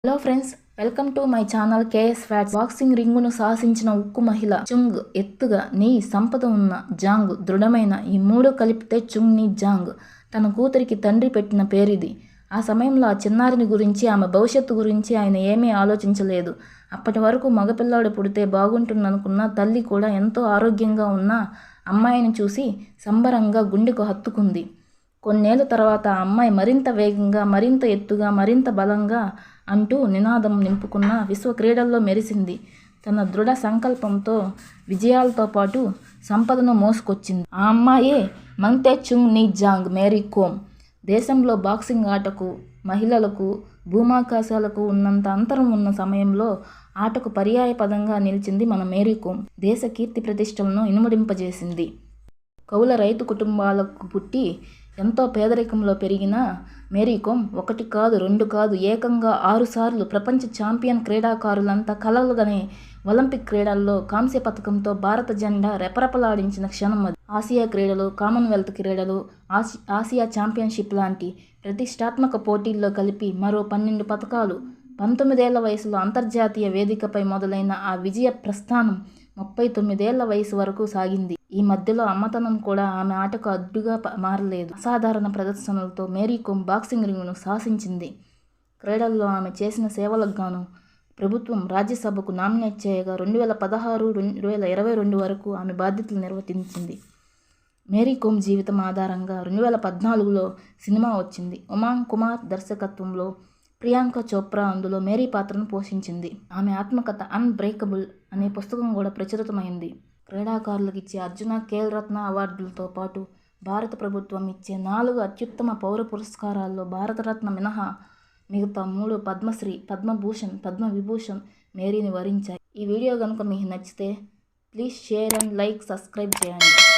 Hello friends, welcome to my channel KS facts. Boxing రింగును శాసించిన ఉక్కు మహిళ చుంగ్ ఎత్తుగా నీ సంపద ఉన్న జాంగ్ దృఢమైన ఈ మూడు కలిపితే చుంగ్ నీ జాంగ్. తన కూతురికి తండ్రి పెట్టిన పేరిది. ఆ సమయంలో ఆ చిన్నారిని గురించి, ఆమె భవిష్యత్తు గురించి ఆయన ఏమీ ఆలోచించలేదు. అప్పటి వరకు మగపిల్లాడు పుడితే బాగుంటుందనుకున్న తల్లి కూడా ఎంతో ఆరోగ్యంగా ఉన్న అమ్మాయిని చూసి సంబరంగా గుండెకు హత్తుకుంది. కొన్నేళ్ల తర్వాత ఆ అమ్మాయి మరింత వేగంగా, మరింత ఎత్తుగా, మరింత బలంగా అంటూ నినాదం నింపుకున్న విశ్వ క్రీడల్లో మెరిసింది. తన దృఢ సంకల్పంతో విజయాలతో పాటు సంపదను మోసుకొచ్చింది. ఆ అమ్మాయే మంగ్తే చుంగ్ నీ జాంగ్ మేరీ కోమ్. దేశంలో బాక్సింగ్ ఆటకు, మహిళలకు, భూమాకాశాలకు ఉన్నంత అంతరం ఉన్న సమయంలో ఆటకు పర్యాయ పదంగా నిలిచింది మన మేరీ కోమ్. దేశ కీర్తి ప్రతిష్టలను ఇనుమడింపజేసింది. కౌల రైతు కుటుంబాలకు పుట్టి ఎంతో పేదరికంలో పెరిగిన మేరీకోమ్ ఒకటి కాదు, రెండు కాదు, ఏకంగా 6 సార్లు ప్రపంచ ఛాంపియన్ క్రీడాకారులంతా కలలుగనే ఒలింపిక్ క్రీడల్లో కాంస్య పథకంతో భారత జెండా రెపరెపలాడించిన క్షణం అది. ఆసియా క్రీడలు, కామన్వెల్త్ క్రీడలు, ఆసియా ఛాంపియన్షిప్ లాంటి ప్రతిష్టాత్మక పోటీల్లో కలిపి మరో 12 పథకాలు. 19 ఏళ్ల వయసులో అంతర్జాతీయ వేదికపై మొదలైన ఆ విజయ ప్రస్థానం 39 ఏళ్ల వయసు వరకు సాగింది. ఈ మధ్యలో అమ్మతనం కూడా ఆమె ఆటకు అడ్డుగా మారలేదు. అసాధారణ ప్రదర్శనలతో మేరీకోమ్ బాక్సింగ్ రింగును శాసించింది. క్రీడల్లో ఆమె చేసిన సేవలకు గాను ప్రభుత్వం రాజ్యసభకు నామినేట్ చేయగా 2016-2022 వరకు ఆమె బాధ్యతలు నిర్వర్తించింది. మేరీకోమ్ జీవితం ఆధారంగా 2014లో సినిమా వచ్చింది. ఉమాంగ్ కుమార్ దర్శకత్వంలో ప్రియాంక చోప్రా అందులో మేరీ పాత్రను పోషించింది. ఆమె ఆత్మకథ అన్బ్రేకబుల్ అనే పుస్తకం కూడా ప్రచురితమైంది. క్రీడాకారులకు ఇచ్చే అర్జున, ఖేల్ రత్న అవార్డులతో పాటు భారత ప్రభుత్వం ఇచ్చే 4 అత్యుత్తమ పౌర పురస్కారాల్లో భారతరత్న మినహా మిగతా 3 పద్మశ్రీ, పద్మభూషణ్, పద్మవిభూషణ్ మేరీని వరించాయి. ఈ వీడియో కనుక మీకు నచ్చితే please share and like, subscribe చేయండి.